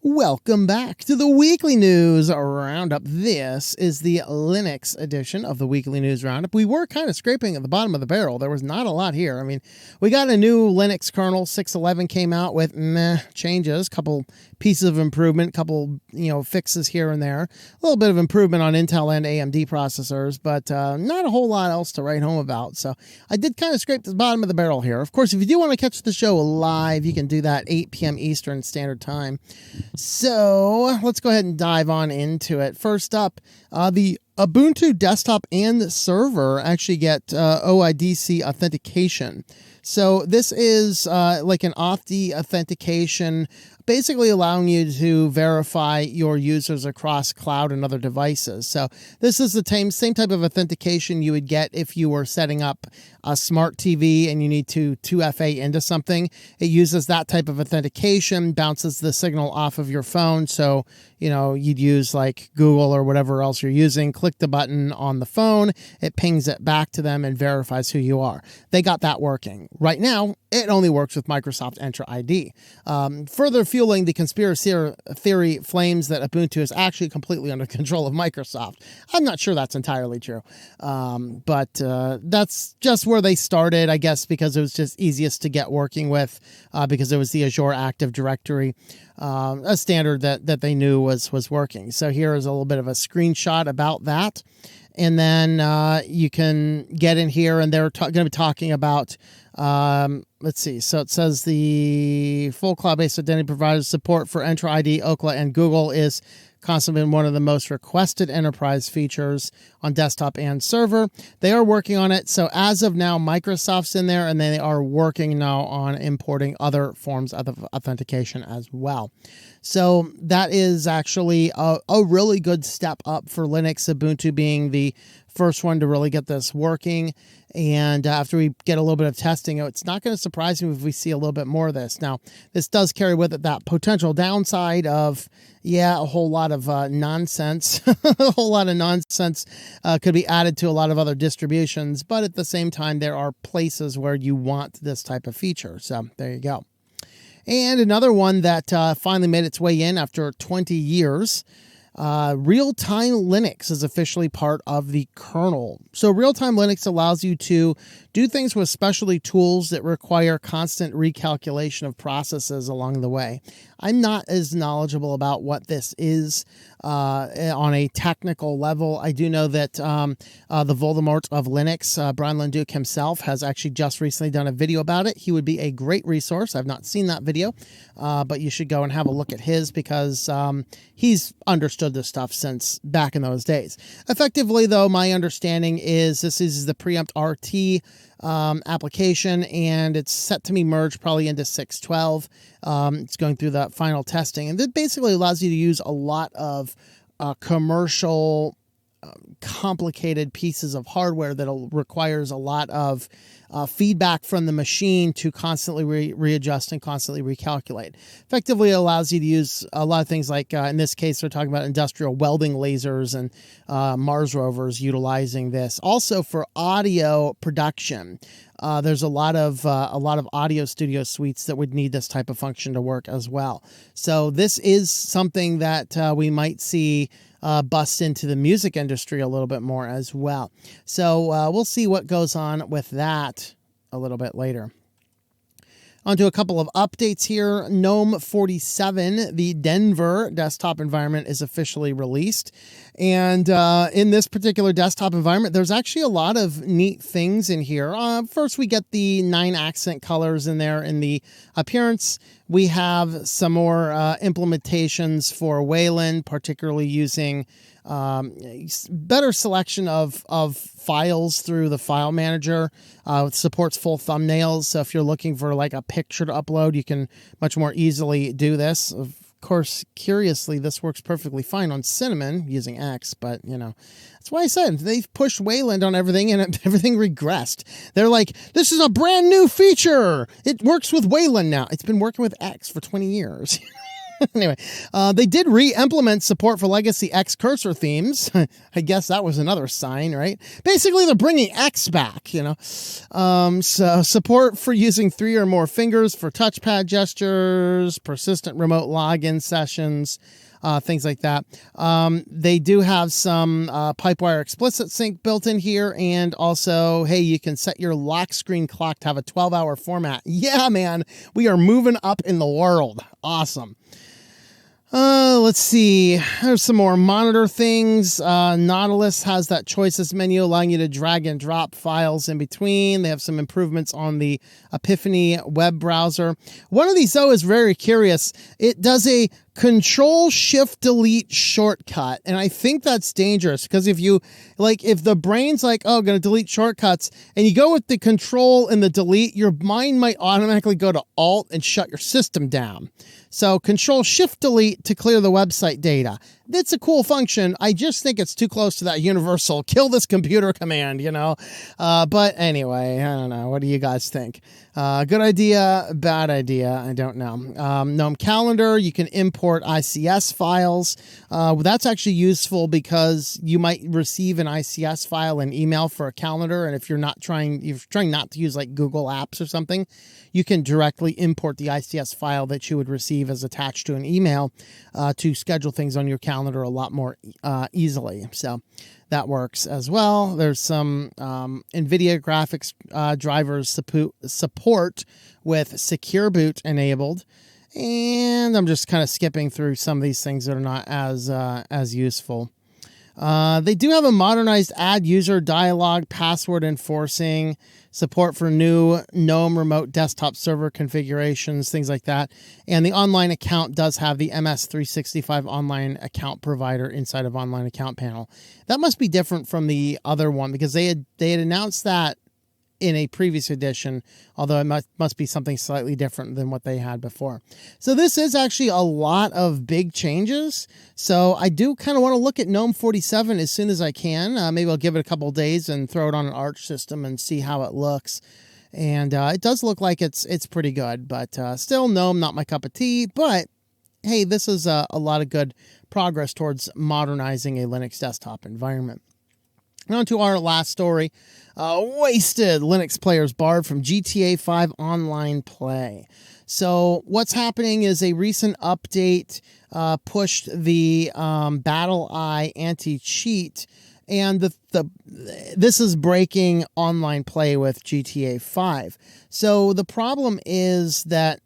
Welcome back to the Weekly News Roundup. This is the Linux edition of the Weekly News Roundup. We were kind of scraping at the bottom of the barrel. There was not a lot here. I mean, we got a new Linux kernel, 6.11 came out with changes, couple pieces of improvement, couple, fixes here and there. A little bit of improvement on Intel and AMD processors, but not a whole lot else to write home about. So I did kind of scrape the bottom of the barrel here. Of course, if you do want to catch the show live, you can do that 8 p.m. Eastern Standard Time. So let's go ahead and dive on into it. First up, the Ubuntu desktop and server actually get OIDC authentication. So this is like an auth authentication, basically allowing you to verify your users across cloud and other devices. So this is the same type of authentication you would get if you were setting up a smart TV and you need to 2FA into something. It uses that type of authentication, bounces the signal off of your phone. So, you'd use like Google or whatever else you're using, click the button on the phone, it pings it back to them and verifies who you are. They got that working. Right now, it only works with Microsoft Entra ID. Further fueling the conspiracy theory flames that Ubuntu is actually completely under control of Microsoft. I'm not sure that's entirely true, but that's just where they started, I guess, because it was just easiest to get working with, because it was the Azure Active Directory, a standard that they knew was working. So here is a little bit of a screenshot about that. And then you can get in here, and they're going to be talking about, let's see. So it says the full cloud-based identity providers support for Entra ID, Okla, and Google is constantly been one of the most requested enterprise features on desktop and server. They are working on it. So as of now, Microsoft's in there, and they are working now on importing other forms of authentication as well. So that is actually a really good step up for Linux, Ubuntu being the first one to really get this working. And after we get a little bit of testing, it's not going to surprise me if we see a little bit more of this. Now, this does carry with it that potential downside of, a whole lot of nonsense. A whole lot of nonsense could be added to a lot of other distributions. But at the same time, there are places where you want this type of feature. So there you go. And another one that finally made its way in after 20 years. Real-time Linux is officially part of the kernel. So real-time Linux allows you to do things with specialty tools that require constant recalculation of processes along the way. I'm not as knowledgeable about what this is on a technical level. I do know that the Voldemort of Linux, Brian Lenduc himself, has actually just recently done a video about it. He would be a great resource. I've not seen that video, but you should go and have a look at his, because he's understood this stuff since back in those days. Effectively, though, my understanding is this is the Preempt RT application, and it's set to be merged probably into 6.12. It's going through that final testing, and it basically allows you to use a lot of commercial complicated pieces of hardware that requires a lot of feedback from the machine to constantly readjust and constantly recalculate. Effectively, it allows you to use a lot of things like, in this case, we're talking about industrial welding lasers and Mars rovers utilizing this. Also for audio production, there's a lot of audio studio suites that would need this type of function to work as well. So this is something that we might see bust into the music industry a little bit more as well. So we'll see what goes on with that a little bit later. On to a couple of updates here. Gnome 47, the Denver desktop environment, is officially released. And in this particular desktop environment, there's actually a lot of neat things in here. First, we get the 9 accent colors in there in the appearance. We have some more implementations for Wayland, particularly using better selection of files through the file manager. It supports full thumbnails, so if you're looking for like a picture to upload, you can much more easily do this. Of course, curiously, this works perfectly fine on Cinnamon using X, but that's why I said they've pushed Wayland on everything, and everything regressed. They're like, this is a brand new feature. It works with Wayland now. It's been working with X for 20 years. Anyway, they did re-implement support for legacy X cursor themes. I guess that was another sign, right? Basically, they're bringing X back, So support for using 3 or more fingers for touchpad gestures, persistent remote login sessions, things like that. They do have some Pipewire explicit sync built in here, and also, hey, you can set your lock screen clock to have a 12-hour format. Yeah, man, we are moving up in the world. Awesome. Let's see. There's some more monitor things. Nautilus has that choices menu allowing you to drag and drop files in between. They have some improvements on the Epiphany web browser. One of these, though, is very curious. It does a Control-Shift-Delete shortcut, and I think that's dangerous because if the brain's like, oh, I'm going to delete shortcuts, and you go with the Control and the Delete, your mind might automatically go to Alt and shut your system down. So Control-Shift-Delete to clear the website data. It's a cool function. I just think it's too close to that universal kill this computer command, But anyway, I don't know. What do you guys think? Good idea, bad idea? I don't know. Gnome Calendar, you can import ICS files. That's actually useful because you might receive an ICS file in email for a calendar, and if you're trying not to use like Google Apps or something, you can directly import the ICS file that you would receive as attached to an email to schedule things on your calendar a lot more easily. So that works as well. There's some NVIDIA graphics drivers support with Secure Boot enabled. And I'm just kind of skipping through some of these things that are not as useful. They do have a modernized add user dialog, password enforcing, support for new GNOME remote desktop server configurations, things like that. And the online account does have the MS365 online account provider inside of online account panel. That must be different from the other one because they had announced that in a previous edition, although it must be something slightly different than what they had before. So this is actually a lot of big changes. So I do kind of want to look at GNOME 47 as soon as I can. Maybe I'll give it a couple of days and throw it on an Arch system and see how it looks. And it does look like it's pretty good, but still GNOME, not my cup of tea. But hey, this is a lot of good progress towards modernizing a Linux desktop environment. Now to our last story. Wasted Linux players barred from GTA 5 online play. So what's happening is a recent update pushed the BattleEye anti-cheat, and this is breaking online play with GTA 5. So the problem is that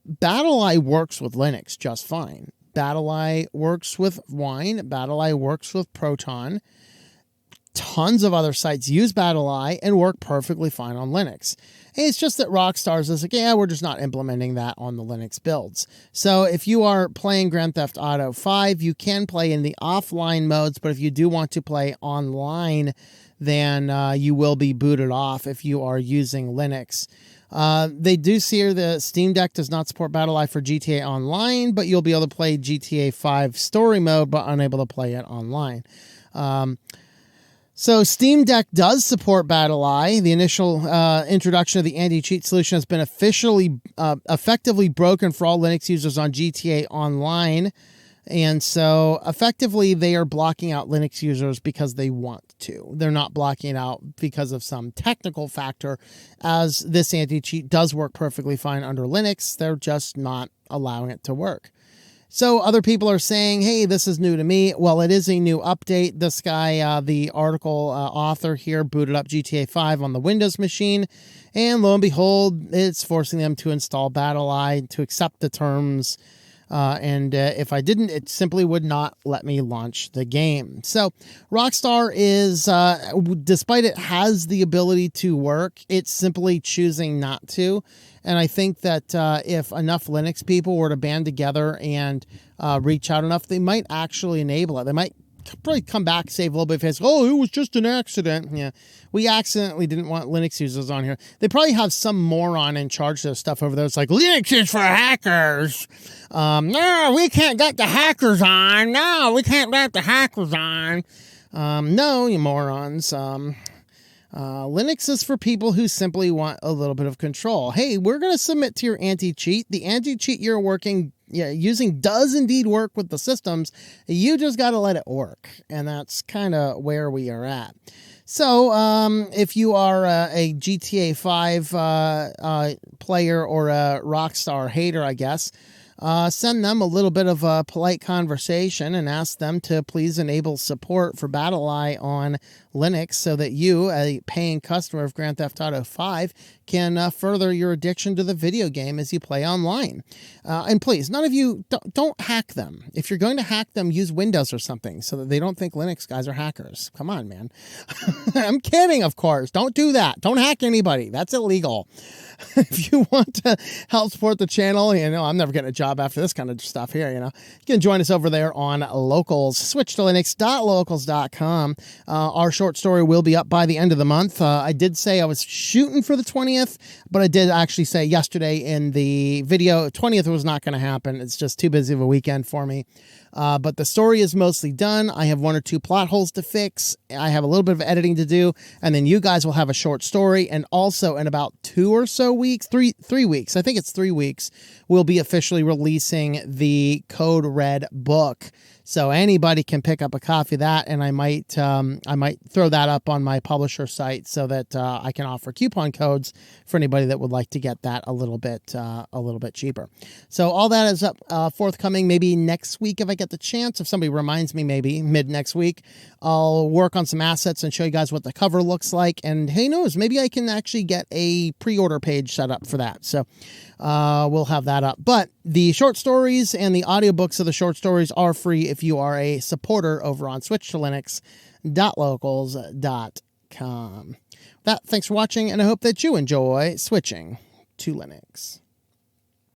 BattleEye works with Linux just fine. BattleEye works with Wine. BattleEye works with Proton. Tons of other sites use BattleEye and work perfectly fine on Linux. And it's just that Rockstar is like, yeah, we're just not implementing that on the Linux builds. So if you are playing Grand Theft Auto 5, you can play in the offline modes, but if you do want to play online, then you will be booted off if you are using Linux. They do see here the Steam Deck does not support BattleEye for GTA Online, but you'll be able to play GTA 5 story mode, but unable to play it online. So Steam Deck does support BattleEye. The initial introduction of the anti-cheat solution has been effectively broken for all Linux users on GTA Online. And so effectively they are blocking out Linux users because they want to. They're not blocking it out because of some technical factor, as this anti-cheat does work perfectly fine under Linux. They're just not allowing it to work. So other people are saying, hey, this is new to me. Well, it is a new update. This guy, the article author here, booted up GTA 5 on the Windows machine. And lo and behold, it's forcing them to install BattleEye to accept the terms. And if I didn't, it simply would not let me launch the game. So Rockstar is, despite it has the ability to work, it's simply choosing not to. And I think that if enough Linux people were to band together and reach out enough, they might actually enable it. They might probably come back, save a little bit of face. Oh, it was just an accident. Yeah, we accidentally didn't want Linux users on here. They probably have some moron in charge of stuff over there. It's like, Linux is for hackers. No, we can't get the hackers on. No, we can't let the hackers on. No, you morons. Linux is for people who simply want a little bit of control. Hey, we're going to submit to your anti-cheat. The anti-cheat you're working yeah, using does indeed work with the systems. You just got to let it work. And that's kind of where we are at. So if you are a GTA 5 player or a Rockstar hater, I guess, send them a little bit of a polite conversation and ask them to please enable support for BattleEye on Linux so that you, a paying customer of Grand Theft Auto 5, can further your addiction to the video game as you play online. And please, none of you, don't hack them. If you're going to hack them, use Windows or something so that they don't think Linux guys are hackers. Come on, man. I'm kidding, of course. Don't do that. Don't hack anybody. That's illegal. If you want to help support the channel, I'm never getting a job after this kind of stuff here, you can join us over there on Locals, switchedtolinux.locals.com. Our short story will be up by the end of the month. I did say I was shooting for the 20th, but I did actually say yesterday in the video, 20th was not going to happen. It's just too busy of a weekend for me. But the story is mostly done. I have one or two plot holes to fix. I have a little bit of editing to do, and then you guys will have a short story. And also in about 2 or so weeks, three weeks, I think it's 3 weeks, we'll be officially releasing the Code Red book. So anybody can pick up a copy of that, and I might throw that up on my publisher site so that I can offer coupon codes for anybody that would like to get that a little bit cheaper. So all that is up forthcoming maybe next week if I get the chance. If somebody reminds me, maybe mid next week, I'll work on some assets and show you guys what the cover looks like. And who knows, maybe I can actually get a pre-order page set up for that. So we'll have that up. But the short stories and the audiobooks of the short stories are free if you are a supporter over on switchedtolinux.locals.com. Thanks for watching, and I hope that you enjoy switching to Linux.